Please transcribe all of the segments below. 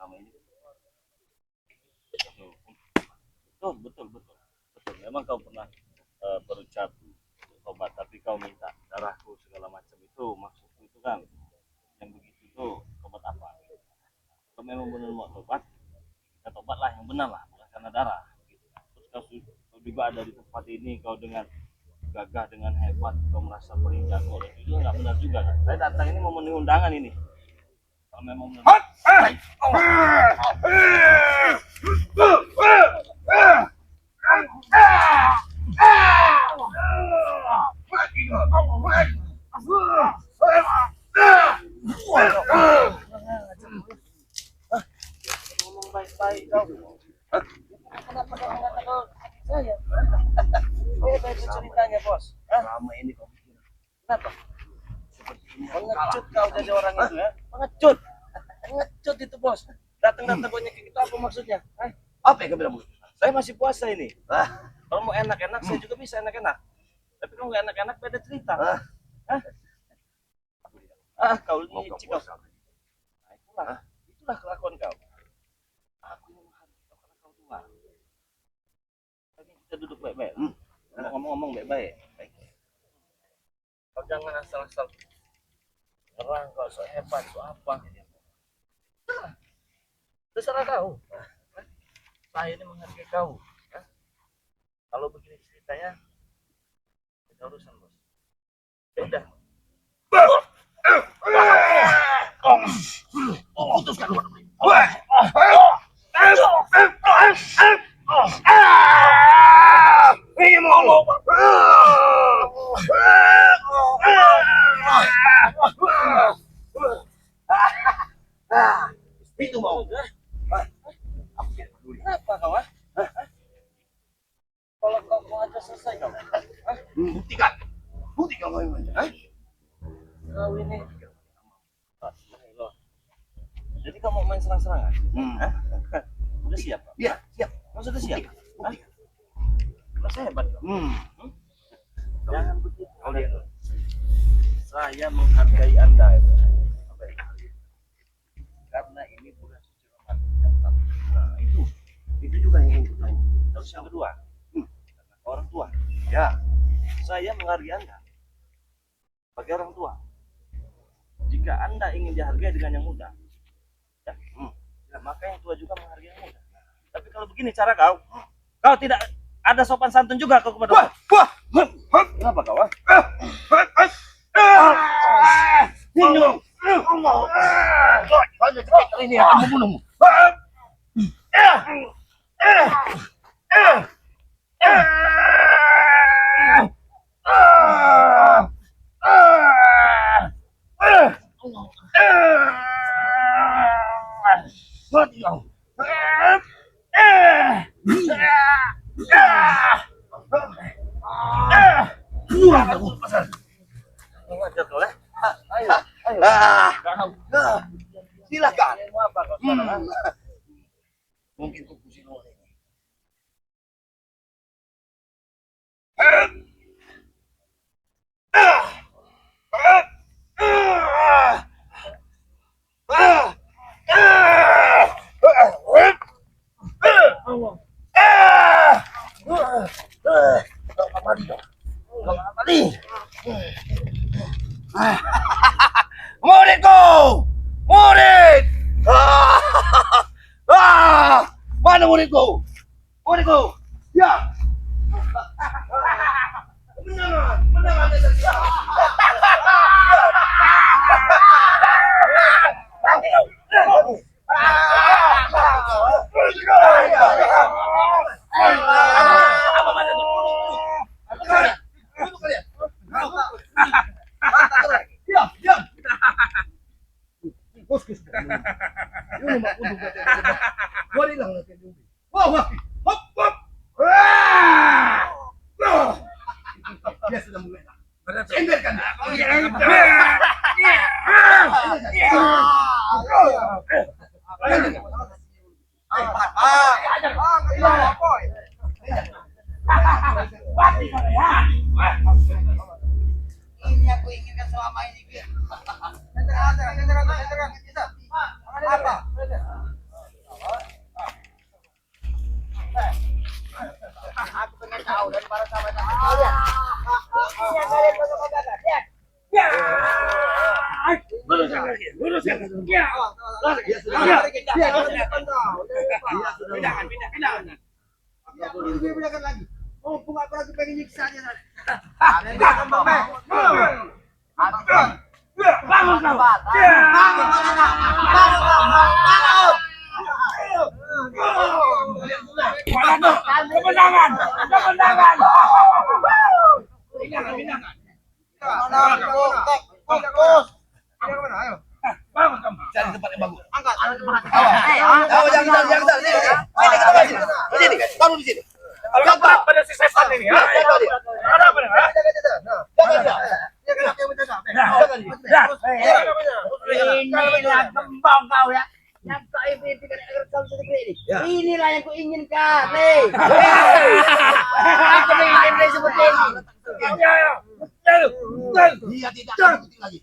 selama ini. Betul, betul, betul, betul. Memang kau pernah berucap tobat, tapi kau minta darahku segala macam itu maksudku itu kan yang begitu itu tobat apa? Kalau memang benar mau tobat, ya tobatlah yang benar lah, bukan karena darah. Gitu. Terus kau juga ada di tempat ini, kau dengan gagah dengan hebat, kau merasa paling jago, itu nggak benar juga kan? Saya datang ini mau memenuhi undangan ini. Kalau memang benar. Ngomong baik-baik kau. Kenapa kau mengatakan saya? Beda itu ceritanya bos. Lama ini kau bikin. Kenapa? Seperti ini. Pengecut kau jadi orang itu ya. Pengecut. Pengecut itu bos. Datang-datang kau nyekik itu apa maksudnya? Apa yang kau bilang? Saya masih puasa ini. Kalau mau enak-enak saya juga bisa enak-enak. Tapi kalau nggak enak-enak beda cerita. Kau licik kau. Nah, itulah kelakuan kau. Aku yang menghargai kau karena kau tua. Tapi kita duduk baik-baik. Ngomong-ngomong baik-baik. Kau jangan asal-asal nyerang kau so hebat so apa. Terserah kau. Saya ini menghargai kau. Kalau begini ceritanya, beda urusan bos. Beda. Putuskan luar negeri. Ini mau itu mau. Kenapa kau? Kalau kau mau aja selesai kau. Buktikan. Buktikan kau yang kau ini. Jadi kamu main serang-serangan? Udah siap? Iya, siap. Kau sudah siap? Masa hebat kau? Jangan begitu. Kau lihat. Saya menghargai Anda. Apa ya? Karena ini bulan suci Ramadan. Nah, itu juga yang ingin kutanya. Terus yang kedua, karena orang tua. Ya, saya menghargai Anda sebagai orang tua. Jika Anda ingin dihargai dengan yang muda, ya, maka yang tua juga menghargai yang muda. Tapi kalau begini cara kau tidak ada sopan santun juga kau kepada kenapa kau? Ini akan membunuhmu. Mati kau. Keluar kamu pasar. Ngajar kau ya? Ayo, ayo. Silakan. Apa kau sekarang? Mungkin kau pusing orang ini. Muridku, murid. Mana muridku? Muridku, ya. Menang. Dia sudah mulai. Senderkan. Ini aku inginkan selama ini. Apa? mereka tahu dari para sahabatnya kalian. Ini yang kalian bangga-banggakan, lihat. Ya. Luruskan lagi. Ya. Pindahkan lagi. Oh, bunga aku lagi pengen nyiksa dia. Bangun kau. Kemenangan. Fokus. Bangun kamu. Cari tempat yang bagus. Angkat. Jangan. Sini. Taruh di sini. Kalau berat pada si setan ini. Ada apa nih? Inilah gembong kau ya. Yang kau impikan agar kau bisa negeri ini. Inilah yang kuinginkan. Aku ingin seperti ini. Dia tidak akan ikuti lagi.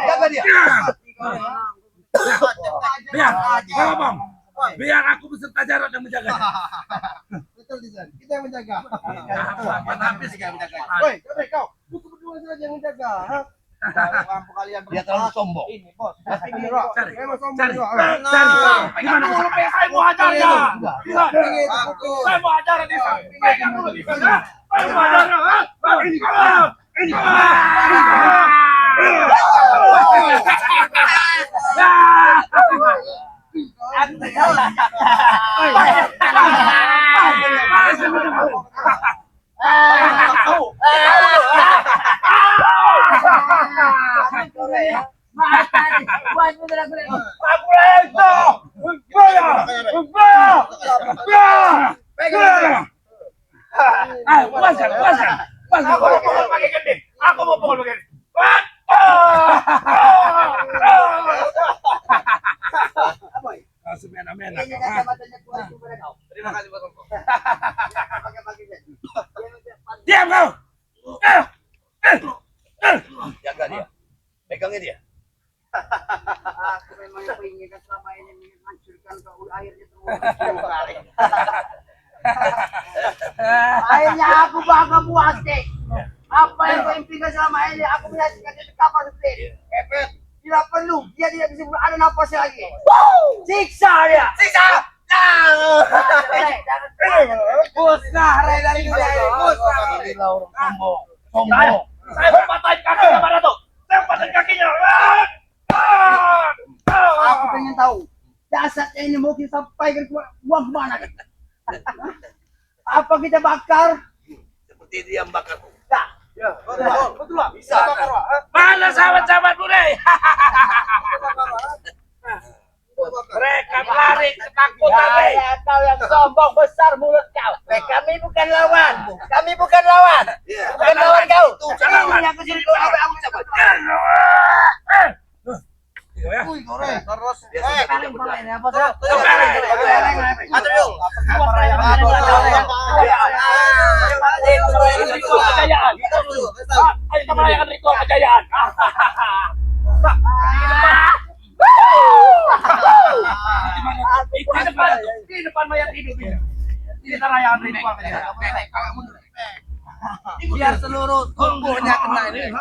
Jaga dia. Biar aku beserta Jarod yang menjaga. Betul, kita yang menjaga. Habis yang menjaga. Woi, kau. Bukan berdua saja yang menjaga. Mampu kalian. Dia terlalu sombong. Ini bos. Cari. Memang sombong. Cari. Gimana saya mau ajar dia. Saya mau ajar dia. Pegang dulu di sana. Saya mau ajar. Ini. Aku mau pukul begini. Semena-mena. Terima kasih buat kau. Diam kau. Jaga dia. Pegangnya dia. Aku memang yang inginkan selama ini menghancurkan kau airnya semua. Akhirnya aku bangga puas deh. Apa yang kau impikan selama ini aku menyaksikan di kapal seperti ini. Efek. Tidak perlu, dia tidak bisa ada napasnya lagi. Siksa dia. Musnah dari dunia ini. Inilah orang sombong. Saya mau patahin kakinya pada tuh. Saya patahin kakinya. Aku pengen tahu jasadnya ini mau kita sampaikan ke uang kemana? Apa kita bakar? Seperti dia membakar. Ya, betul lah. Bisa bakar. Mana sahabat-sahabatmu deh? Mereka lari ketakutan deh. Kau yang sombong besar mulut kau. Kami bukan lawan. Bukan lawan kau. Ini aku suruh kau aku cabut. Terus. Ayo kita merayakan ritual kejayaan. Di depan mayat hidup ini. Kita rayakan ritual kejayaan. Biar seluruh tubuhnya kena ini.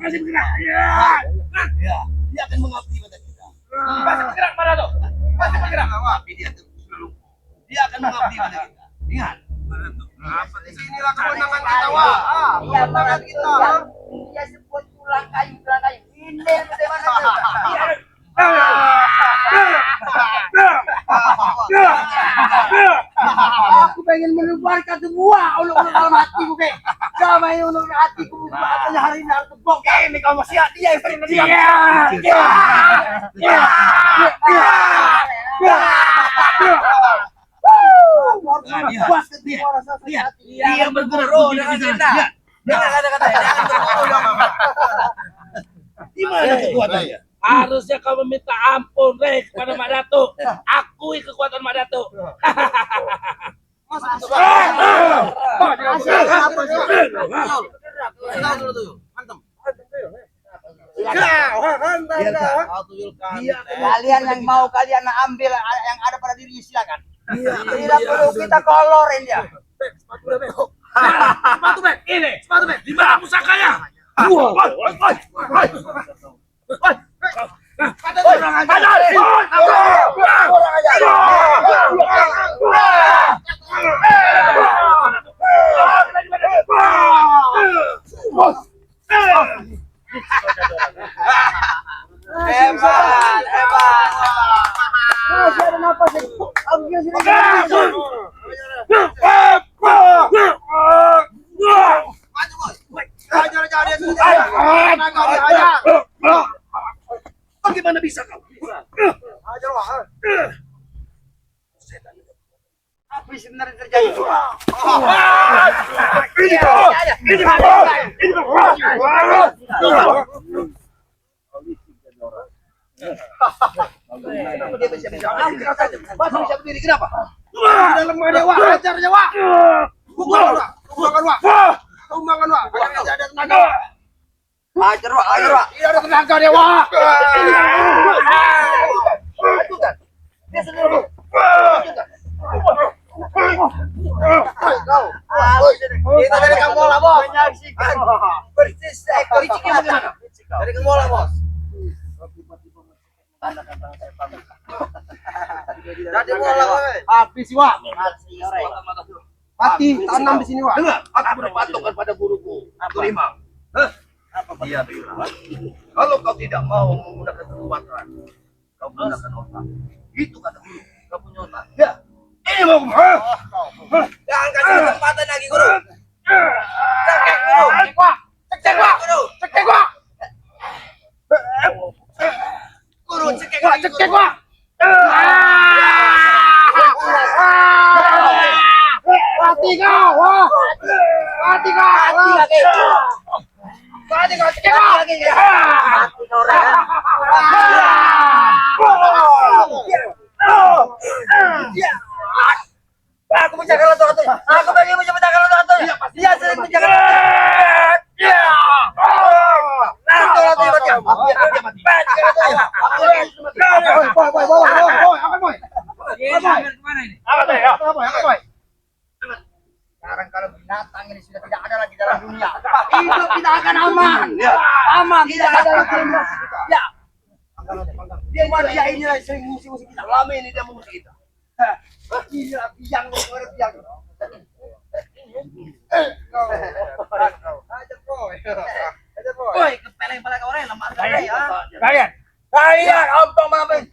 Masih bergerak. Dia akan mengabdi pada kita. Masih bergerak mana tuh? Masih bergerak. Tapi dia dia akan mengabdi pada kita. Ingat. Inilah kemenangan kita, wah. Iya, kemenangan kita. Dia sebut tulang kayu. Ini bagaimana? Aku pengen menebarkan semua ulur-ulur dalam hatiku, Kek. Sama yang ulur hatiku, makanya hari ini harus tebok. Ini kalau masih dia yang sering Dia bergerak dengan kita. Jangan kata-kata. Di mana kekuatannya? Harusnya kau meminta ampun, Rek, kepada Mak Datuk. Akui kekuatan Mak Datuk. Kalian yang mau kalian ambil yang ada pada diri silakan. Tidak perlu kita kolorin dia. Sepatu bek, ini sepatu bek. Di mana pusakanya? Hebat, hebat. Masih ada napas ya? Aku kira sudah. Bagaimana bisa kau? Apa sebenarnya terjadi? Dia bisa berdiri kenapa? Dalam dewa, ajar dewa. Tumbangan wa. Ada tenaga. Ajar Wak, ajar Wak. Tidak ada tenaga dewa. Ajukan. Dia sendiri. Kita dari Kamola, Bos. Menyaksikan persis ekor liciknya bagaimana? Dari Kamola, Bos. Dari Kamola, Bos. Habis wa. Mati, tanam di sini, Wak. Dengar, aku berpatok pada guruku. Terima. Dia bilang, kalau kau tidak mau menggunakan kekuatan, kau gunakan otak. Itu kata guru. Kau punya otak. Ya. Ini mau. Jangan kasih kesempatan lagi, Guru. Cekek guru. Cekek wa. Cekek wa. Guru, cekek Wah, lagi, cekek Guru. wa. Mati kau. Mati kau. Mati lagi. Mati kau, cekek wa. Mati lagi. Mati kau, Ren. Aku menjaga loto-loto. Aku bagi menjaga loto-loto. Dia sering menjaga loto-loto. Loto-loto mati. Sekarang kalau binatang ini sudah tidak ada lagi dalam dunia, hidup kita akan aman. Aman, tidak ada lagi. Ya. Cuma dia inilah yang sering musuh-musuh kita. Lama ini dia musuh kita. Inilah biang, biang. Woi, kepeleng pala kau orang lemah sekali ya. Kalian, ompong mampir.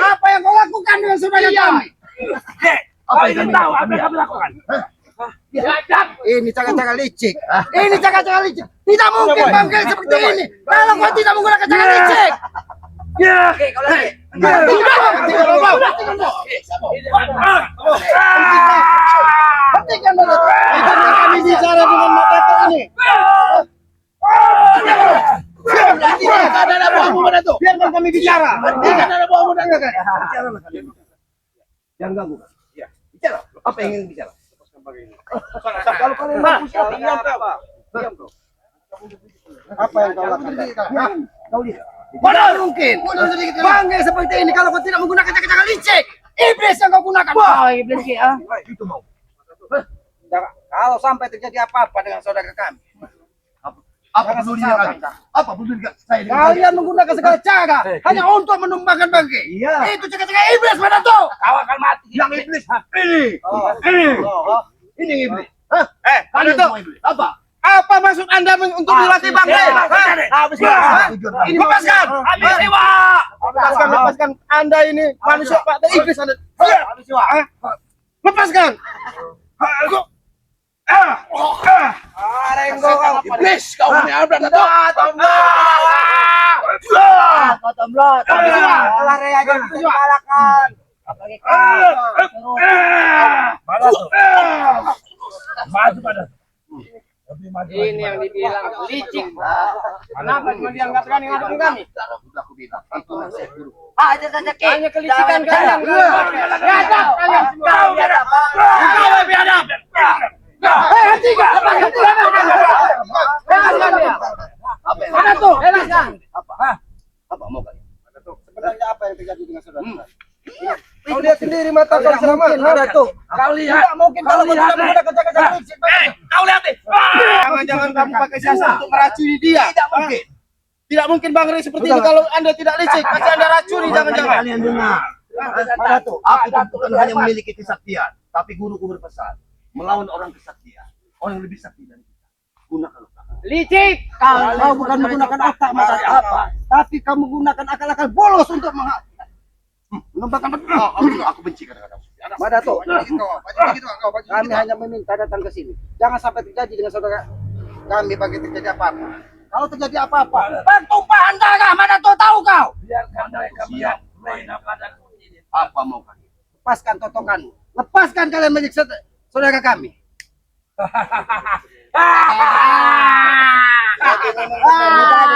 Apa yang kau lakukan dengan saudara kami? Apa yang tahu apa yang kami lakukan? Ini cara-cara licik. Ini cara-cara licik. Tidak mungkin bangkit seperti ini. Kalau kau tidak menggunakan cara licik. Ya. Oke, kalau lagi. Hentikan dulu. Izinkan kami bicara dengan Mak Datuk ini. Tidak ada buahmu Mak Datuk. Biarkan kami bicara. Tidak ada buahmu Mak Datuk. Bicaralah kalian. Jangan ganggu. Ya, bicara. Apa yang ingin bicara? Kalau kalian mau diam kau. Diam kau. Apa yang kau lakukan? Kau lihat. Mana mungkin? Bangga seperti ini kalau kau tidak menggunakan cara-cara licik. Iblis yang kau gunakan. Wah, iblis ya. Itu mau. Kalau sampai terjadi apa-apa dengan saudara kami, apa pedulinya kami? Apa pedulinya saya? Kalian menggunakan segala cara hanya untuk menumbangkan bangke. Iya. Itu cara-cara iblis mana tuh? Kau akan mati. Yang iblis. Ini iblis. Hah? Mana itu? Apa? Apa maksud Anda untuk dilatih bangke? Ini lepaskan. Habis sewa. Lepaskan Anda ini manusia Pak dan iblis Anda. Lepaskan. Iblis, kau ini abrak atau? Kotomlot. Lari aja kalahkan. Apalagi kau. Maju pada. Ini yang dibilang licik. Kenapa cuma dianggap berani ngadepin kami? Aja saja Ki. Hanya kelicikan kalian. Biadab kalian semua. Kau biadab. Kau biadab. Hentikan. Lepaskan dia. Mana tuh? Lepaskan. Apa mau kalian? Sebenarnya apa yang terjadi dengan saudara? Kau lihat sendiri mata kau selamat. Ada tuh. Kau lihat. Tidak mungkin kalau kau tidak menggunakan cara-cara licik. Kau lihat nih. Jangan kamu pakai siasat untuk meracuni dia. Tidak mungkin. Tidak mungkin Bang Rey seperti ini kalau Anda tidak licik. Pasti Anda racuni, jangan-jangan. Kalian dengar. Mana tuh? Aku bukan hanya memiliki kesaktian, tapi guruku berpesan melawan orang kesaktian, orang yang lebih sakti dari kita. Gunakan otak. Licik. Kau bukan menggunakan otak masa apa? Tapi kamu menggunakan akal-akal bolos untuk mengembangkan betul. Aku benci kadang-kadang. Mana tuh? Kami hanya meminta datang ke sini. Jangan sampai terjadi dengan saudara kami bagi terjadi apa-apa. Kalau terjadi apa-apa, pertumpahan darah mana tuh tahu kau? Biarkan mereka main apa dan Apa mau kalian? Lepaskan totokanmu. Lepaskan kalian menyiksa saudara kami.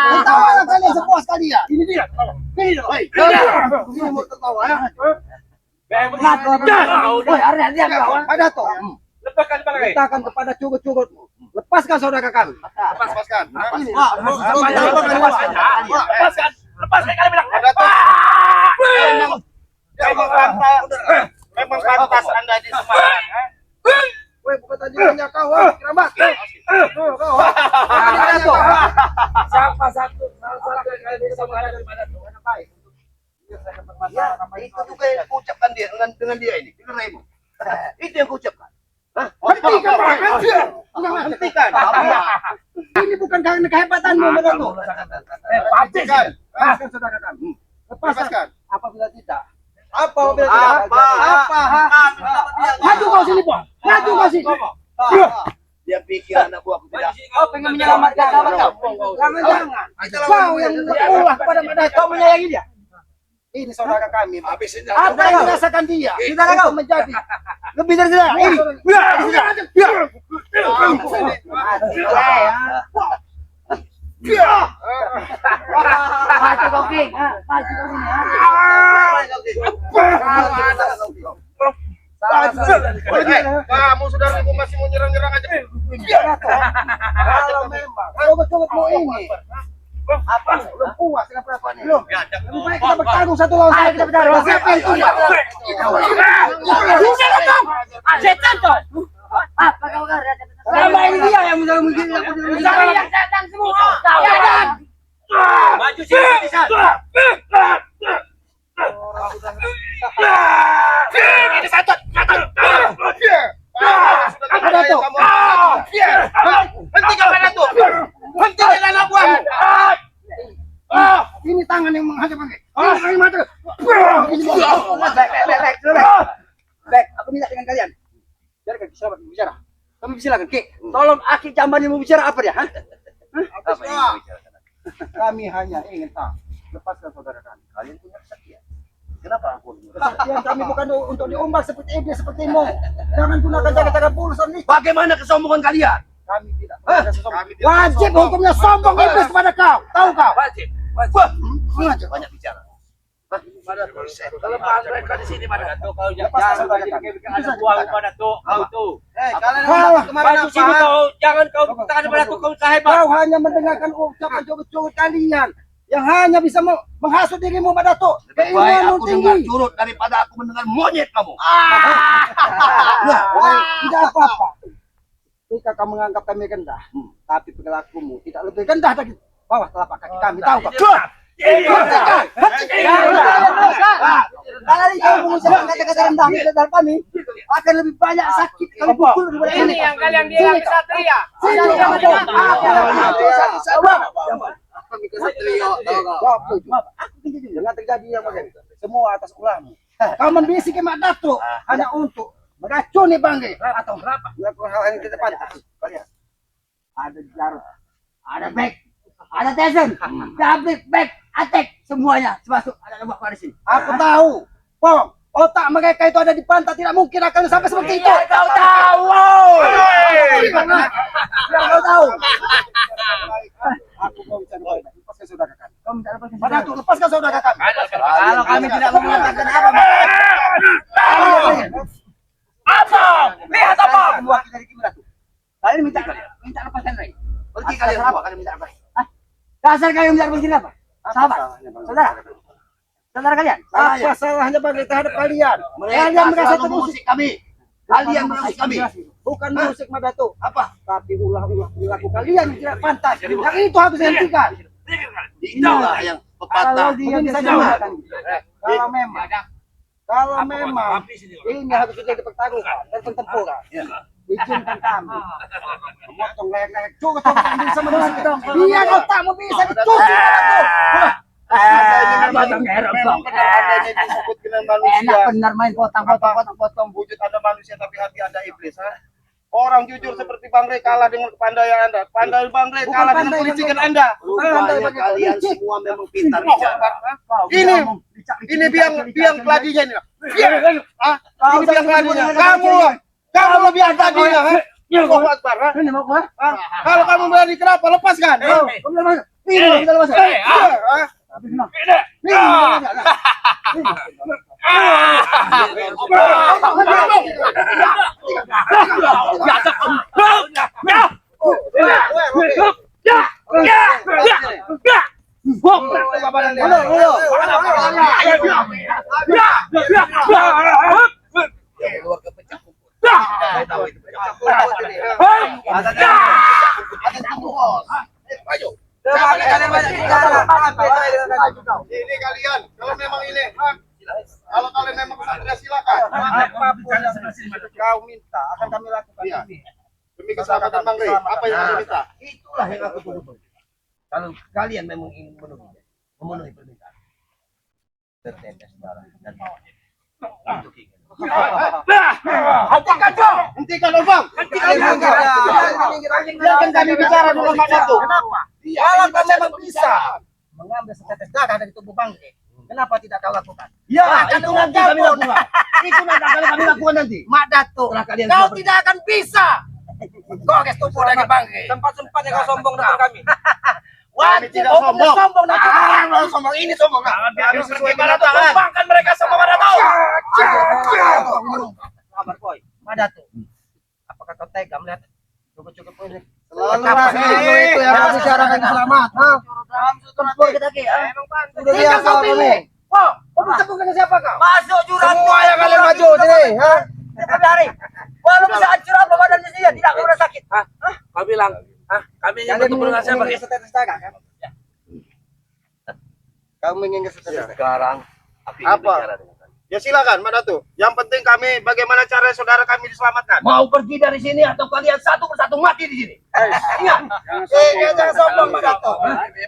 Tertawalah kalian sepuas kalian. Ini dia. Ini dia. Ini mau tertawa ya. Ada toh. Lepaskan kepala kau. Mintakan kepada curut-curutmu. Lepaskan saudara kami. Lepaskan. Ini. Lepaskan. Lepaskan kali bilang. Memang pantas Anda di Semarang. Woi, bukan tandingannya kau, kerabat. Siapa satu salah kali ini sama ada daripada tu. Ya, itu juga yang kuucapkan dia dengan dia ini. Dengarmu. Itu yang kuucapkan. Hentikan. Ini bukan karena kehebatanmu, Menantu. Lepaskan saudara kami. Lepaskan. Apabila tidak. Apabila tidak. Maju kau sini, Bang. Maju kau sini. Dia pikir anak buahku tidak. Kau pengen menyelamatkan sahabat kau. Jangan. Kau yang berulah kepada mereka. Kau menyayangi dia. Ini saudara kami. Apa yang dirasakan dia? Saudara kau menjadi lebih dari saudara. Ini. Maju kau, King. Maju kau sini. Kamu saudaraku masih mau nyerang-nyerang aja. Kalau memang coba-coba ini. Apa? Belum puas dengan perlakuan ini. Belum. Lebih baik kita bertarung satu lawan satu. Kita bertarung. Siapa yang tunggal? Setan kau. Apa kau kan? Sama ini dia yang mungkin. Yang setan semua. Maju sini bisa. Ini satu. Ada tuh. Hentikan pada tuh. Hentikan anak buahmu. Ini tangan yang menghadap pakai. Ini mata. Baik, aku minta dengan kalian. Biarkan sahabat bicara. Kamu silakan, Ki. Tolong Aki Jambani mau bicara apa dia? Apa yang bicara? Kami hanya ingin tahu. Lepaskan saudara kami. Kalian punya kesaktian. Kenapa aku? Kesaktian kami bukan untuk diombak seperti iblis sepertimu. Jangan gunakan cara-cara bulus ini. Bagaimana kesombongan kalian? Kami tidak. Wajib hukumnya sombong iblis kepada kau. Tahu kau? Wajib. Banyak bicara. Kelemahan mereka di sini mana tuh kau Lepaskan jangan saudara bikin kami. ada buang pada tuh kau tuh. Kalian Kalah. kemarin Maju sini apa? kau jangan kau tangan pada tuh kau sahebat. Kau hanya mendengarkan ucapan curut-curut kalian yang hanya bisa menghasut dirimu pada tuh. Baik Keinginanmu aku dengar tinggi. curut daripada aku mendengar monyet kamu. Ya, tidak apa-apa. Jika kamu menganggap kami rendah, tapi perilakumu tidak lebih rendah dari bawah telapak kaki kami. Tahu kau? Kalau kau mengucapkan kata-kata rendah di dalam kami, akan lebih banyak sakit kami pukul daripada Ini yang kalian bilang kesatria. Jangan terjadi yang begini. Semua atas ulahmu. Kau membisiki Mak Datuk hanya untuk meracuni Bangge atau melakukan hal yang tidak pantas. Ada jarum, ada bag, ada taser, double bag, attack semuanya termasuk ada lembah pada sini. Aku tahu, Pong, otak mereka itu ada di pantat, tidak mungkin akan sampai seperti itu. Kau tahu. Kau tahu. Aku mau bicara baik-baik. Lepaskan saudara kami. Kau minta lepaskan saudara kami. Lepaskan saudara kami. Kalau kami tidak mau mengatakan apa, Apa? Lihat apa? Semua kita dari Kimura tuh. Kalian minta lepaskan lagi. Pergi kalian semua, kalian minta lepaskan. Dasar kalian minta lepaskan apa? Sahabat, saudara. Saudara kalian. Apa salahnya bagi terhadap kalian? Kalian Mereka merasa selalu terusik. mengusik kami. Kalian mengusik kami. Bukan musik Mak Datuk, Apa? tapi ulah-ulah perilaku kalian yang tidak pantas. Yang itu harus dihentikan. Itulah yang Kalau pepatah. dia bisa jawabkan. Kalau memang ini harus menjadi pertaruhan dan pertempuran. Izinkan kami memotong leher-leher curut yang bisa menusuk. Biar otakmu bisa ditusuk. Memang benar adanya disebut dengan manusia. Enak benar main potong. Wujud Anda manusia tapi hati Anda iblis. Orang jujur seperti Bang Rey kalah dengan kepandaian Anda. Pandai Bang Rey kalah dengan kelicikan Anda. Rupanya Kalian semua memang pintar bicara. Ini biang keladinya ini. Ini biang keladinya. Kamu lebih keladinya. Allahu Akbar. Ini mau gua? Kalau kamu berani kenapa? Lepaskan. Ini kita lepas. Ini kalian, kalau memang ini, kalau kalian memang kesatria silakan. Apapun yang kau minta akan kami lakukan ini. Demi keselamatan Bang Rey, apa yang kalian minta? Itulah yang aku tunggu. Kalau kalian memang ingin memenuhi permintaan. Tertetes darah dan Hentikan dong! Hentikan dong Bang! Biarkan kami bicara dulu Mak Datuk. Kalau kau memang bisa mengambil setetes darah dari tubuh Bangke, kenapa tidak kau lakukan? Ya, itu nanti kami lakukan. Itu nanti akan kami lakukan nanti. Mak Datuk, kau tidak akan bisa. Kau guys tubuh dari Bangke. Tempat-tempat yang kau sombong depan kami. Kami tidak sombong. Sombong nanti. Sombong ini sombong. Biar sesuai mana tuh tumpangkan mereka semua pada tahu. Kabar boy, Mak Datuk. Apakah kau tega melihat cukup-cukup ini? Selalu itu yang harus bicarakan selamat. Boy kita ke. Udah biasa ini. Oh, kamu tepuk dengan siapa kau? Masuk jurang. Semua yang kalian maju sini. Setiap hari. Walau bisa hancur apa badannya dia, tidak kau udah sakit. Kau bilang, kami ingin bertemu dengan siapa? Setetes darah kan? Kamu ingin ke setetes darah? Sekarang aku ingin Apa? bicara dengan kalian. Ya silakan Mak Datuk. Yang penting kami bagaimana cara saudara kami diselamatkan. Mau pergi dari sini atau kalian satu persatu mati di sini? Ingat. Jangan sombong Mak Datuk.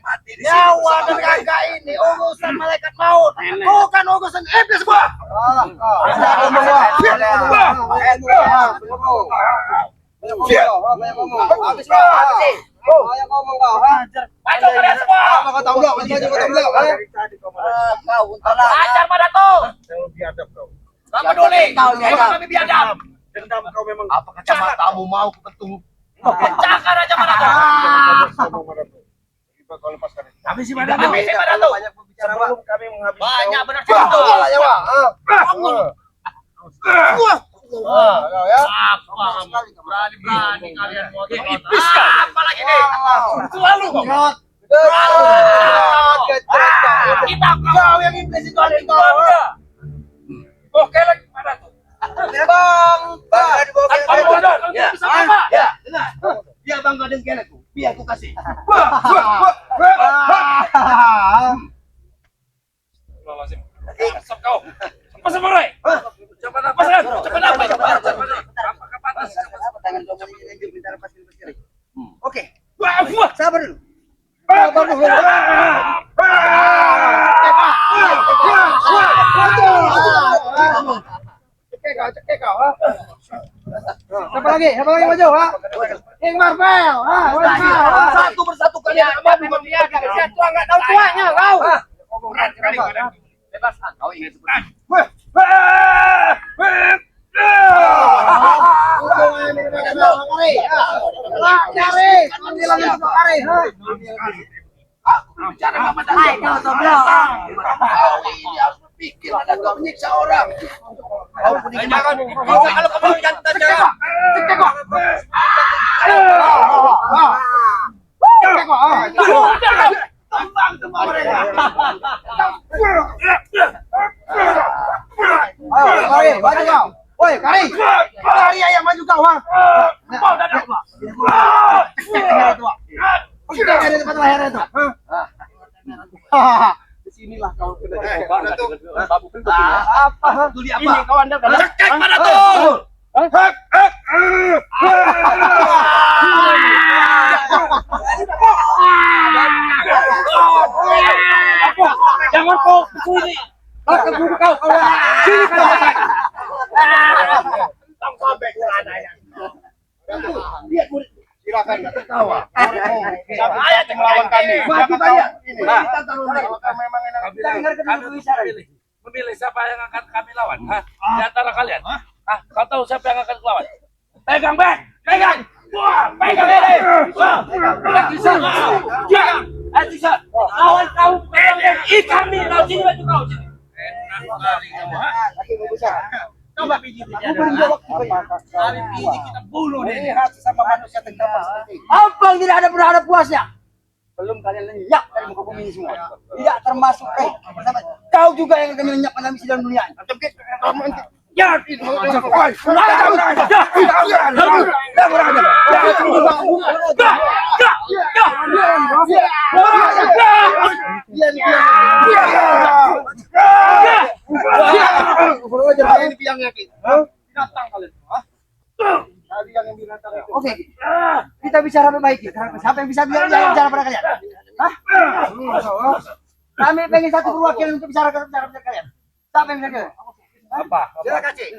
Mati di sini. Nyawa dan raga ini urusan malaikat maut, bukan urusan iblis gua. Ayo kalian semua. Ajar pada tuh. Gak peduli. Kami biadab. Dendam kau memang. Apa kacamatamu mau kepentung? Cakar aja pada tuh. kau lepaskan. Habis si Tidak Badato. banyak berbicara, Pak. Sebelum kami menghabiskan Banyak benar sih itu. Ya, Pak. Kau ya. Berani kalian ngotot-ngotot. Apalagi nih? Selalu kok. Kita Kau yang iblis itu ada kau. Oke lagi Badato. Bang dibawa ke Kamu bodoh, kamu Ya. bisa apa? Ya, benar. Dia bangga dengan keleku. Biar aku kasih. Lazim. Asap kau. Apa semurai? Cepat apa? Cepat apa? Apakah pantas? Tangan kau ini bicara pasti. Oke. Wah, wah. Sabar dulu. Sabar dulu. Cekek kau. Siapa lagi maju, ha? King Marvel, ha? Satu persatu kalian. Dia tua enggak tahu tuanya kau. Bebaskan. Kau ingin seperti pikir ada kau menyiksa orang. Kau kalau kamu jantan jangan. Cekek kok. Tembang mereka. Kari, maju kau. Woi, Kari. Kari ayam maju kau, ha. Mau dadak. Kita ada tempat lahir itu. Disinilah kau kena babu bentuk ini. Apa? Tuli apa? Ini kau andalkan. Cekek pada tuh. Jangan kau sini. Kau kau Sini kau. Tong sobek celananya. lihat murid. Silakan tertawa. Saya yang melawan kami. Maju tanya. Ini Nah. kita taruh memang enak. Kita dengarkan dulu bicara. Memilih siapa yang akan kami lawan? Di antara kalian? Kau tahu siapa yang akan lawan? Pegang, Ben! Pegang! Wah, pegang ini! Wah, bisa! Jangan! Bisa! Lawan kau pegang kami! Lawan sini baju kau! Enak sekali kamu, Lagi mau bicara. Coba pijit Aku beri dia waktu banyak. Kami pijit kita bunuh Ini dia. hati sama manusia tengkapan seperti ini. Apa yang tidak ada puasnya? Belum kalian lenyap dari muka bumi ini semua. Tidak termasuk kau juga yang akan lenyapkan habis dalam dunia. Ya, itu. Oke, kita bicara baik-baik. Siapa yang bisa bicara pada kalian? Hah? Kami pengen satu perwakilan untuk bicara kalian. Siapa yang bisa bicara? Apa? Silakan, Cik.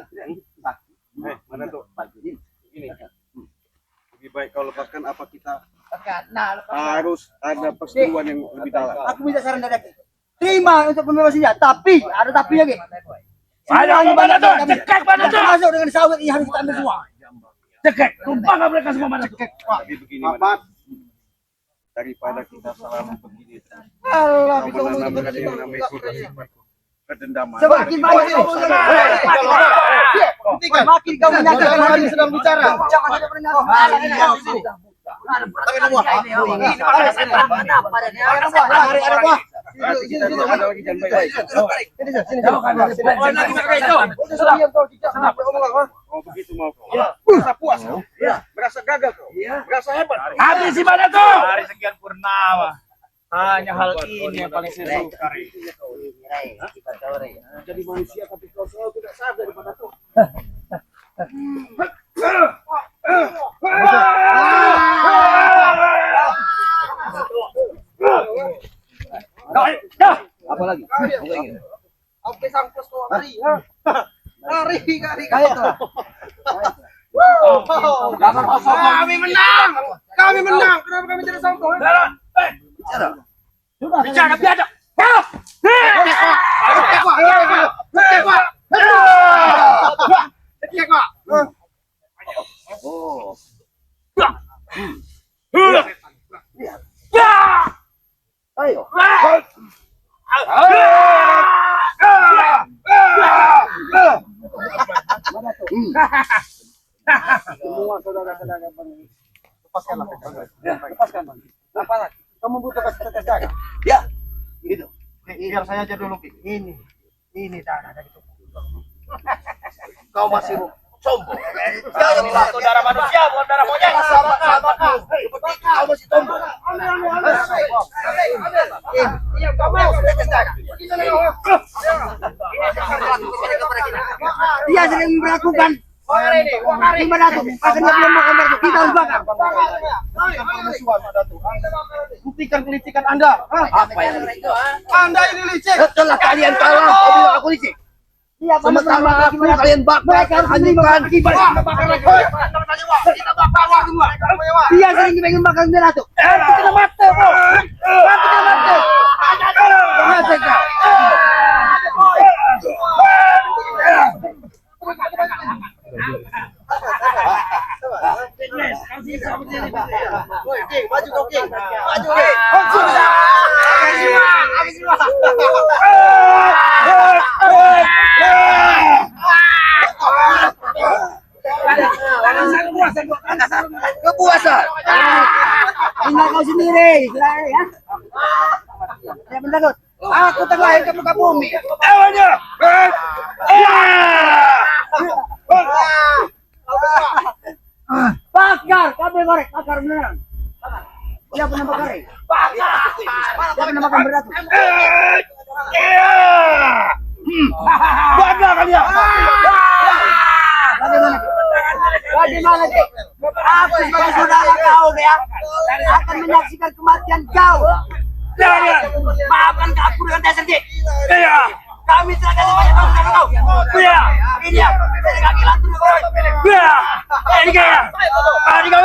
Mana tuh? Ini. Lebih baik kau lepaskan apa kita Nah, harus ada persetujuan yang lebih dalam. aku minta saran dari aku. Terima untuk pembebasan dia, tapi ada tapi lagi. Ayo, mana tuh? Cekek mana tuh? Masuk dengan sawit ini harus kita ambil semua. Cekek, tumpah nggak mereka semua mana tuh? Tapi begini, Mas. Daripada kita selalu begini, Allah, kau menanamkan yang namanya kedendaman. semakin banyak makin kau menyatakan hati sedang bicara. Jangan ada pernyataan. Tapi semua. Oh begitu mau kau. Merasa puas kau? Merasa gagal kau? Merasa hebat? Habis di mana tuh? Hari sekian purnama. Hanya hal ini yang paling saya suka. Jadi manusia tapi kau selalu tidak sadar daripada Tuhan. Apa lagi? Oke sangkos kau hari. Hari. Kami menang. Kami menang. Kenapa kami tidak sangkos? Bicara biadab. Semua saudara-saudara Bang. Lepaskanlah. Lepaskan Bang. Apa lagi? Kamu butuh tes jaga. Ya, gitu. Biar saya aja dulu, Ki. Ini dana dari tubuh. Kau masih sombong. Ya, saudara manusia, bukan darah monyet. Sahabat-sahabatku. Seperti kau masih sombong. Dia sering melakukan gimana tuh? Akan dia belum makan berarti kita harus bakar. Buktikan kelicikan Anda. Apa yang Anda ini licik. Setelah kalian kalah, kau bilang aku licik. Iya, Sementara aku kalian bakar, hancurkan. Kita bakar lagi. Kita bakar semua. dia sering pengen makan merah tuh. Kita mati, bro. Kita mati. Mati kau. Maju kau, King. Maju, Kepuasan. Tinggal kau sendiri, ya. Saya mentakut. Aku terlahir ke muka bumi. Bakar, kami korek, bakar beneran. Siapa nama bakar? Siapa nama bakar berat? Bangga kalian. Bagaimana, Cik? Aku sebagai saudara kau, ya, akan menyaksikan kematian kau. Maafkan aku dengan dasar, Cik. Kami telah kasih banyak tahun sama kau. Ini ya, saya kaki lantur kau. Ini kaya. Ini kau,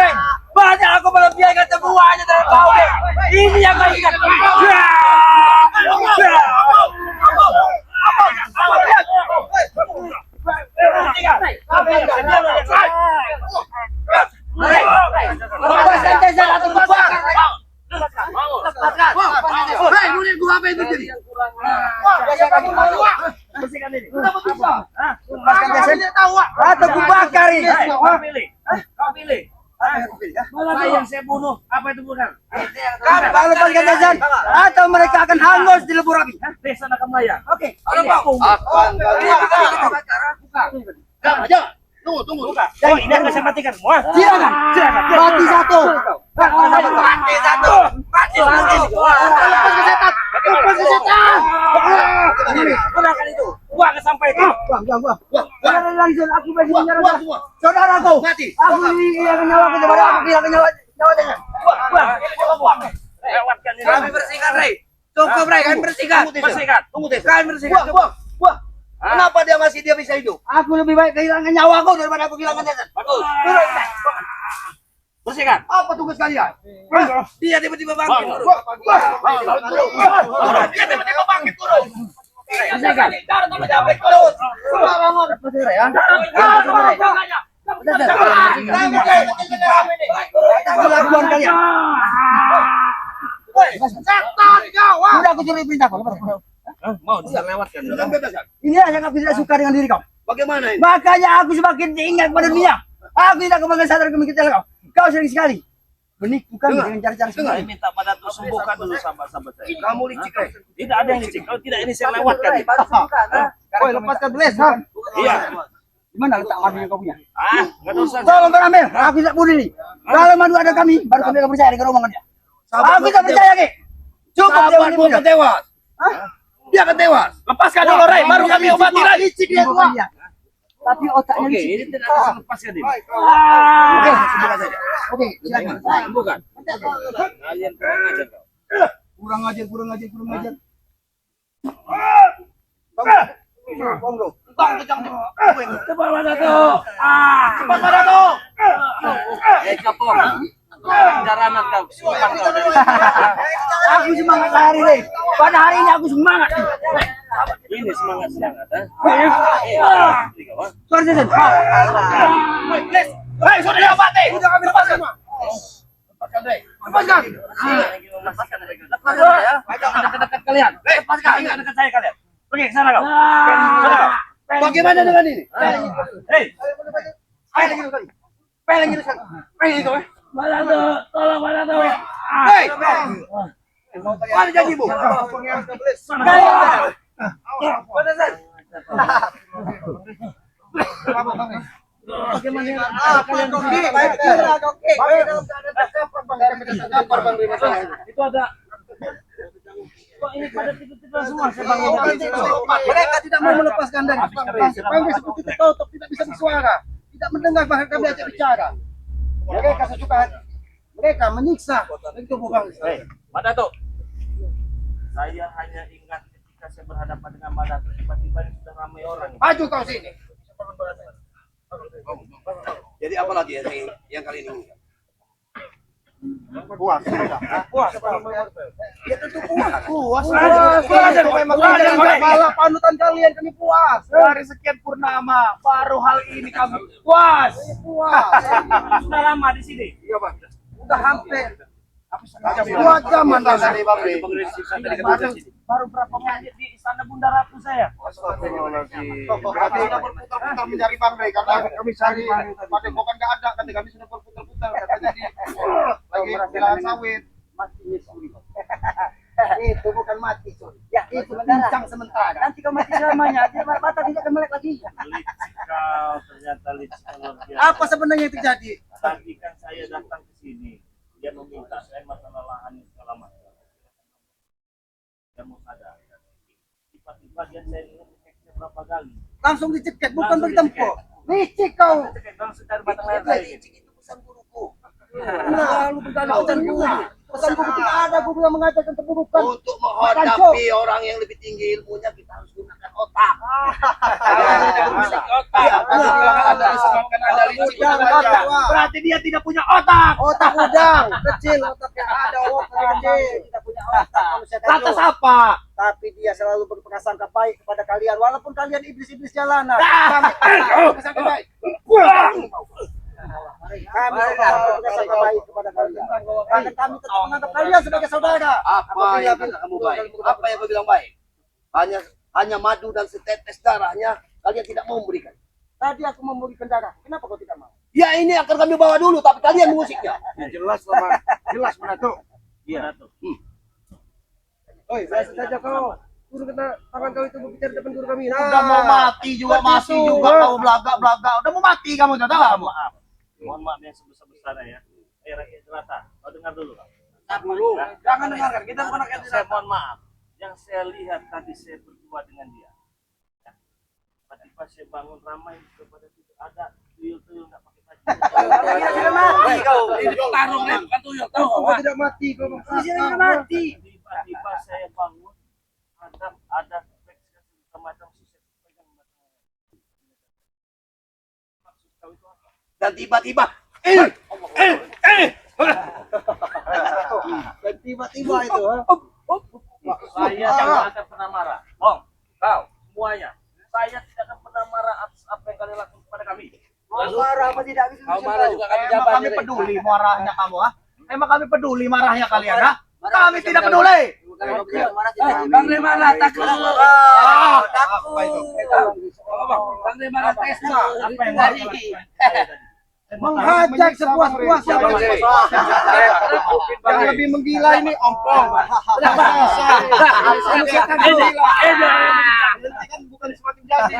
banyak aku melebihkan semuanya dari kau, deh. Ini yang kau ingat. Lepaskan dasar atau bakar. Hei, murid gua apa yang terjadi? Bersihkan ini. Lepaskan dasar atau gua bakar ini. Kau pilih. Saya yang saya bunuh, apa itu bukan? Kau lepaskan dasar atau mereka akan hangus di lebur api. Desa Nakamaya. Oke. Jangan. Tunggu. Oh, ini akan saya matikan semua. Silakan. Mati satu. Mati satu. Lepas ke setan. Gunakan itu. Gua akan sampai itu. Buang. Saudara langsung aku bagi menyerah. Saudaraku. Mati. Aku hilangkan nyawa kepada aku hilangkan nyawanya. Buang. Lewatkan ini. Kami bersihkan, Rey. Cukup, Rey. Kami bersihkan. Tunggu, Tes. Kami bersihkan. Buang. Kenapa dia bisa hidup? Aku lebih baik kehilangan nyawaku daripada aku kehilangan setan. Bagus. Bersihkan. Apa tugas kalian? Dia tiba-tiba bangkit. Dia tiba-tiba bangkit turun. Bersihkan. Kelakuan kalian. Setan kau. Sudah aku suruh perintahku. Mau dilewatkan. Ini yang aku tidak suka dengan diri kau. Bagaimana ini? Makanya aku semakin ingat pada dunia. Aku tidak kembali sadar kemungkinan kau. Kau sering sekali menipu kami dengan cara-cara Saya seperti ini. minta pada tuh sembuhkan dulu sahabat-sahabat saya. Kamu licik, Rey. Tidak ada yang licik. Kalau tidak ini saya lewatkan. Woi, lepaskan beles, ha? Iya. Di mana letak madu yang kau punya? Nggak ada urusan. Tolong kau ambil. Aku tidak bunuh diri. Kalau madu ada kami, baru kami akan percaya dengan omongan dia. Aku tidak percaya, Ki. Cukup dia Sahabatmu menipunya. akan tewas. Dia akan tewas. Lepaskan dulu, Rey. Baru kami obati, Rey. Licik dia tua. Tapi otaknya Oke, licik. ini tidak bisa lepaskan ini. Oke, sembuhkan saja. Oke, silakan. Bukan. Kalian kurang ajar kau. Kurang ajar. Bang. Cepat pada tuh. Cepat pada tuh. Kapok. Jaranan kau. Sumpah kau. Aku semangat hari ini. Pada hari ini aku semangat. Ini semangat. Suara setan. Hei, sudah diobati. Sudah kami lepaskan. Lepaskan, Rey. Lepaskan. Dekat kalian. Lepaskan. Dekat saya kalian. Pergi ke sana kau. Sana kau. Bagaimana dengan ini? Hei, Peleng itu kan. Peleng itu. Mana tuh? Tolong mana tuh? Hei. Mana janjimu? Itu ada. Kok ini pada tiba-tiba semua Bang? Mereka tidak mau melepaskan dari Bangke seperti tertutup, tidak bisa bersuara, tidak mendengar bahkan kami ajak bicara. Mereka sesuka hati. Mereka menyiksa tubuh bangsa. hei, Pak Dato. Saya hanya ingat ketika saya berhadapan dengan Pak Dato, tiba-tiba ini sudah ramai orang. Maju kau sini. Jadi apa lagi yang kali ini? Puas. Ya tentu puas. Puas. Memang malah panutan kalian kami puas. Dari sekian purnama, baru hal ini kami puas. Puas. Sudah lama di sini. Iya bang. Udah hampir 2 jaman dari bang. Baru berapa menit di istana Bunda Ratu saya. Berarti sudah berputar-putar mencari Bang Rey karena kami cari padepokan nggak ada, kan kami sudah berputar-putar katanya lagi jalan sawit. Itu bukan mati, Sur. Ya, itu sementara. Nanti kau mati selamanya, dia mata tidak akan melek lagi. Kau ternyata licik luar biasa. Apa sebenarnya yang terjadi? Tadi kan saya datang ke sini, dia meminta saya masalah lahan segala macam. Dia mau sadar. Tiba-tiba dia saya lihat ceknya berapa kali. Langsung diceket, bukan bertempur. Licik kau. Langsung dari batang leher saya. Itu pesan guruku. Nah, lu bertanya pesan guru. Pesan guru tidak ada guru yang mengajarkan keburukan. Untuk menghadapi orang yang lebih tinggi ilmunya kita harus gunakan otak. Berarti dia tidak punya otak. Otak udang kecil, otaknya ada otak kecil, tidak punya otak. Lantas apa? Tapi dia selalu berprasangka baik kepada kalian, walaupun kalian iblis-iblis jalanan. Kami berprasangka baik. Kami berprasangka baik kepada kalian. Karena kami tetap menganggap kalian sebagai saudara. Apa yang kata kamu baik? Apa yang kau bilang baik? Hanya madu dan setetes darahnya kalian tidak mau memberikan. Tadi aku memberikan darah. Kenapa kau tidak mau? Ya ini akan kami bawa dulu, tapi kalian mengusiknya. Jelas lah, jelas mana tuh? Iya, Dato. Oi, saya saja kau. Guru kena tangan kau itu berbicara depan guru kami. Nah, Udah mau mati juga, masih juga kau belagak-belagak. Udah mau mati kamu, sudah lama. Mohon maaf yang sebesar-besarnya ya. Rakyat jelata, kau dengar dulu. dulu. Jangan dengarkan, kita bukan rakyat Saya mohon maaf. Yang saya lihat tadi saya berdua dengan dia. Tiba-tiba saya bangun ramai kepada situ ada tuyul-tuyul nggak pakai baju. Tidak mati kau. Tarung nih, bukan tuyul. Tahu Kau nggak? tidak mati kau. Tidak mati. Tiba-tiba saya bangun ada semacam susah pegang batang. Maksud kau itu apa? Dan tiba-tiba, Dan tiba-tiba itu. Saya tidak akan pernah marah. Bong, kau, semuanya. Saya tidak akan pernah marah atas apa yang kalian lakukan kepada kami. Marah apa tidak? Kau marah juga kami emang jabat. kami peduli marahnya kamu, ha? Emang kami peduli marahnya kalian, ha? Kami tidak peduli. Bang Remana takut. Bang Remana Tesla. Apa yang mau Menghajar sepuas-puasnya. Yang lebih menggila ini ompong. Bukan semakin jadi.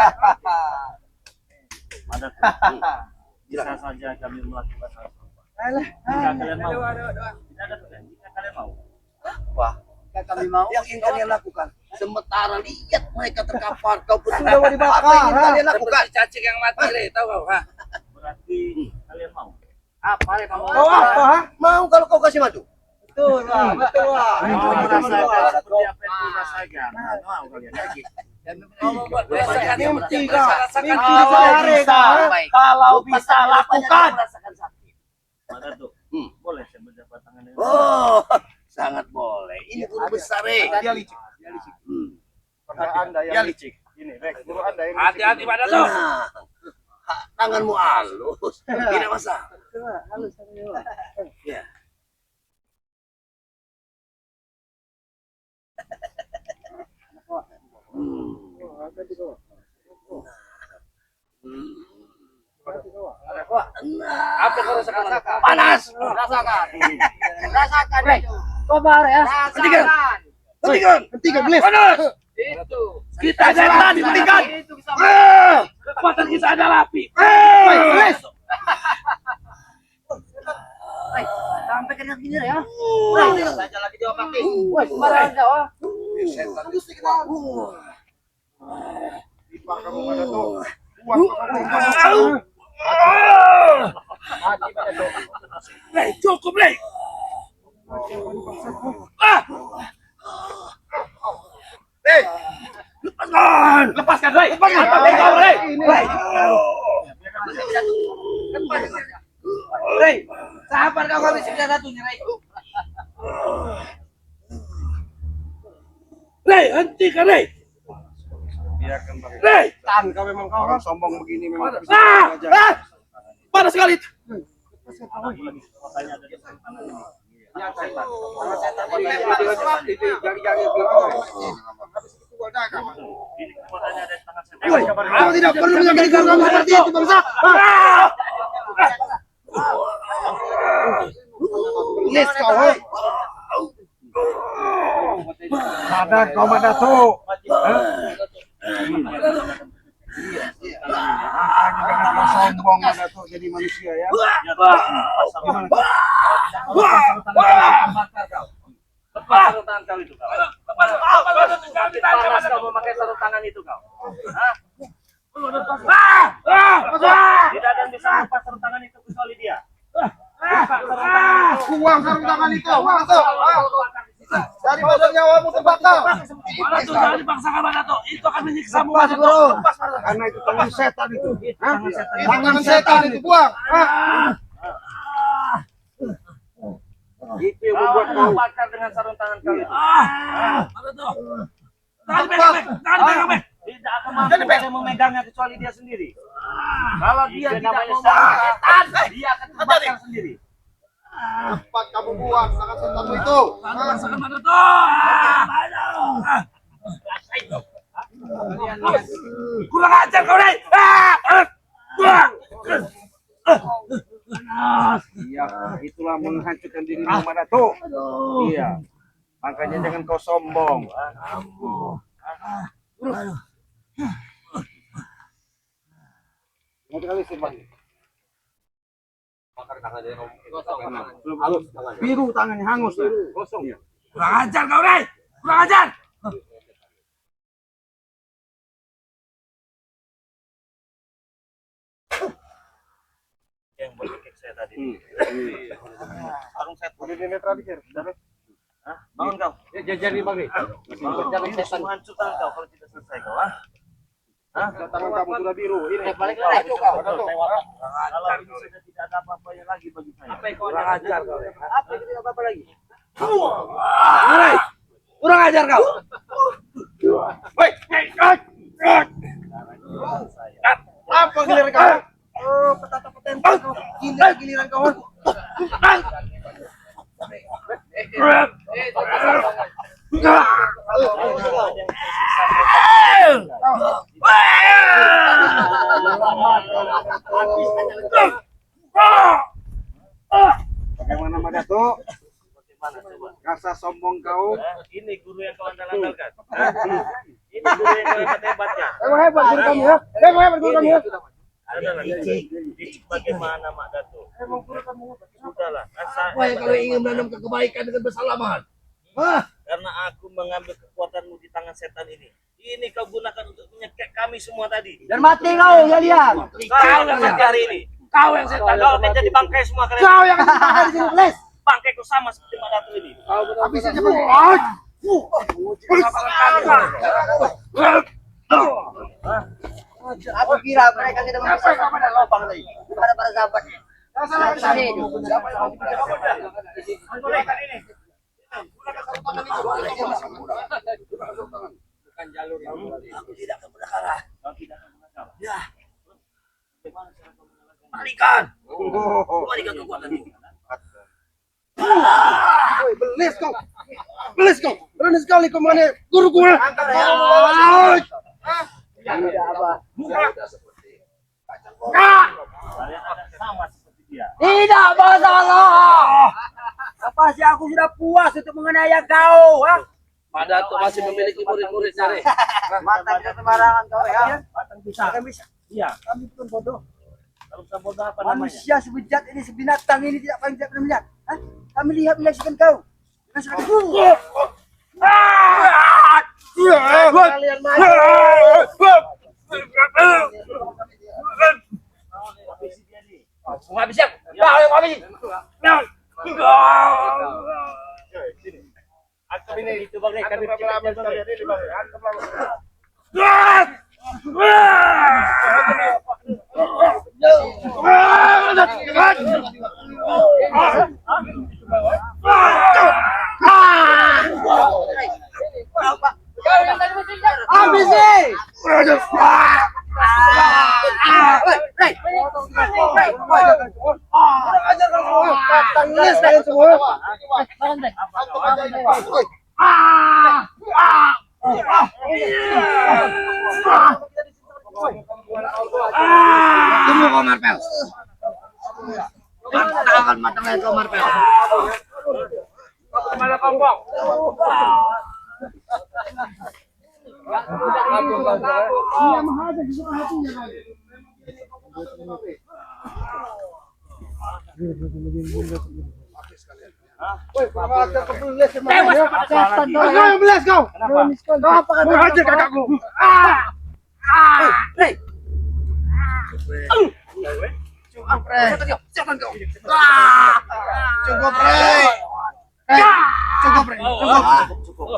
Ada bisa saja kami melakukan hal serupa. Jika kalian mau, tidak ada perbedaan. Jika kalian mau, Wah, Kami mau. yang ingin kalian lakukan, sementara lihat mereka terkapar, kau pun Sudah mau dibakar, apa yang ingin ha? kalian lakukan? Cacing yang mati, Le, tahu kau? Ha? berarti kalian mau. Apa ya kamu? Kau apa, ha? Mau kalau kau kasih madu? Betul lah, betul lah. Mau merasakan seperti apa yang dirasakan. Mau kalian. Mimpi kah? Mimpi Kalau sehari bisa, kah? kalau bisa lakukan. Maka tuh, boleh saya berjabat tangan dengan Oh, sangat boleh. Ini guru besar, Dia licik. Anda Dia licik. ini, Rex, guru Anda ini. Hati-hati pada tuh. Nah, tanganmu halus, tidak masalah. Halus Ya. Apa yang kau rasakan? Panas. Rasakan. Rasakan itu. Kobar ya. Rasakan. Hentikan, Belis. Panas. Itu. Kita setan diberikan. Itu bisa. Kekuatan kita adalah api. Belis. Sampai kena gini ya. Saja lagi dia pakai. Wah, sembarangan kau ah. Kamu pada tuh. Buang Mati pada tu. Lei, cukup Lei. Ah, lepaskan. Lepaskan Lei. Lepaskan. Lei. Rey, sabar kau kami sudah satunya Rey. Lei, hentikan Lei. Biarkan Bang. Lei. Tahan kau memang kau orang sombong begini memang. Panas sekali. Kau tidak perlu menjadi kamu seperti itu bangsa. Yes kau. Sadar kau Madato. Sombong Madato jadi manusia ya. Lepas sarung tangan kau itu kau. Panas kau memakai sarung tangan itu kau. Tidak ada yang bisa lepas sarung tangan itu kecuali dia. Buang sarung tangan itu. Buang itu. Daripada nyawamu terbakar. Madato, jangan dipaksakan Madato. Itu akan menyiksamu Lepas Madato. bro. Karena itu tangan setan itu. Tangan setan itu buang. Itu yang membuat Kau kau. membakar dengan sarung tangan kau itu. Madato. Tahan pegang, Bek. Tahan pegang, Bek. Tidak akan mampu ada yang memegangnya kecuali dia sendiri. Kalau dia tidak mau setan, dia akan terbakar sendiri. Cepat kamu buang tangan setanmu itu. Paksakan Madato. Kurang ajar kau, Lei. Iya, itulah menghancurkan dirimu Madato. Iya. Makanya jangan kau sombong. Nanti kali sih, Bang. Belum halus. Biru tangannya hangus. Kosong ya. Kurang ajar kau, Lei. Kurang ajar. Yang berkek saya tadi. Sarung setan. Udah dia terakhir. Hah? Bangun kau. Jadi Bang nih. Jangan setan menghancurkan kau kalau tidak selesai kau. Hah? Tangan kamu sudah biru. Ini Balik lagi kau. Kalau ini sudah tidak ada apa-apanya lagi bagi saya. Kurang ajar kau. Apa itu tidak apa-apa lagi? Lei. Kurang ajar kau. Woi, apa giliran kau? Oh, petata-peten kau. Giliran kau. Bagaimana Madato? Bagaimana coba? Rasa sombong kau? Ini guru yang kau andal-andalkan. Ini guru yang kau hebat-hebatkan. Emang hebat guru kamu ya? Emang hebat guru kamu ya? Adalah licik bagaimana Mak Dato. Sudahlah, Wah, kalau ingin menanamkan kebaikan dengan bersalaman. karena aku mengambil kekuatanmu di tangan setan ini. Ini kau gunakan untuk menyekek kami semua tadi. Dan mati kau ya lihat. Kau yang mati hari ini. Kau yang setan. Kau akan jadi bangkai semua kalian. Kau yang ada di sini, Les. Bangkaiku sama seperti Mak Dato ini. Habis saja Bang. Aku kira mereka tidak bisa pada lubang tadi. Pada para sahabatnya. Siapa itu? Siapa yang mau Bukan jalur yang aku tidak akan pernah kalah. Kau tidak akan pernah kalah. Ya. Bagaimana cara kau mengalahkan? Balikan. Balikan kekuatan ini. Woi, belis kau. Belis kau. Berani sekali kau mana guru gue. Tidak apa. Kalian ada sama seperti dia. Tidak masalah. Apa sih aku sudah puas untuk menganiaya kau, ha? Pak Datuk masih memiliki murid-muridnya nih. Matang kita sembarangan kau ya. Batang pisang. Bukan bisa. Iya. Kami bukan bodoh. Kalau bisa bodoh apa namanya? Manusia sebejat ini, sebinatang ini tidak paling tidak pernah melihat. Hah? Kami lihat menyaksikan kau. Kalian maju. Habisi dia nih. Mau habis ya? Kau yang habis. Antum ini itu bang, kami tidak Tunggu kau Marpel. Tangan matangnya kau Marpel. Mana kompong? Dia menghadap di sebelah hatinya.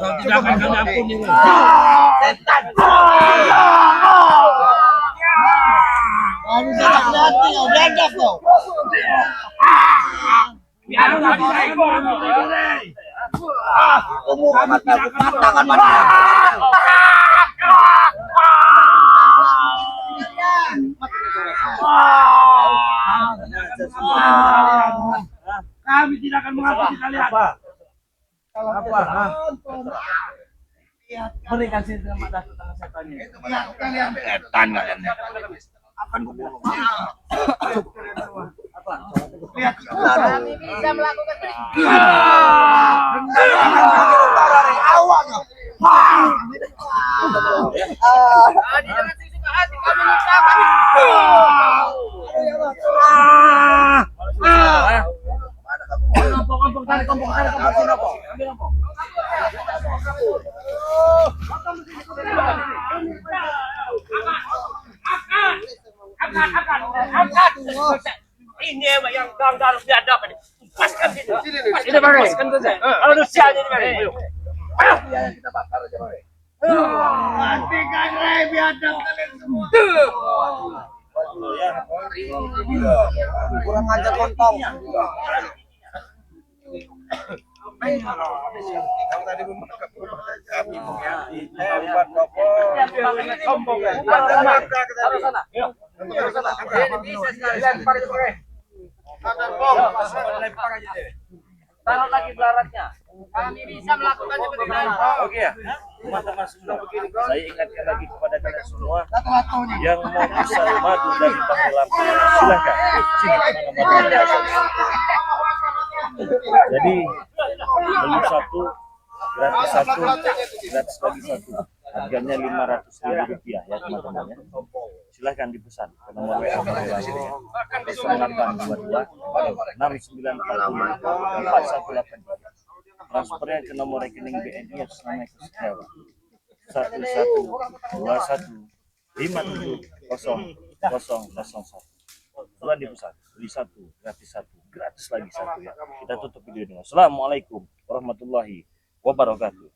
Tidak akan kami ampuni. Kami tidak akan mengampuni kalian. Apa? Berikan sini dengan Mak Datuk tangan setannya. Setan kalian. Akan kubunuh. Apa? Kami bisa melakukan Ini yang harus diadap ini. Lepaskan sini. Ini Bang. Lepaskan saja. Manusia ini Bang. Ayo. Kita bakar aja Bang. Matikan Ray biadab kalian semua. Kurang ajar kontong. Kamu tadi membakar kami. Hebat Bapak. Sombong ya. Harus sana. taruh lagi belaratnya. Kami bisa melakukan seperti itu. Oke ya, teman-teman semua. Saya ingatkan lagi kepada kalian semua yang mau pesan madu dari Bang Lampir, silakan. Sini, mana madu. Jadi beli satu, gratis satu, gratis lagi satu. Harganya Rp500.000 ya teman-teman ya. Silahkan dipesan ke nomor WA Bang Lampir ya. 0822 6945 4183. Transfernya ke nomor rekening BNI atas nama Eko Setiawan 1121570001. Sudah dipesan, beli satu, gratis lagi satu ya. Kita tutup video dengan Assalamualaikum warahmatullahi wabarakatuh.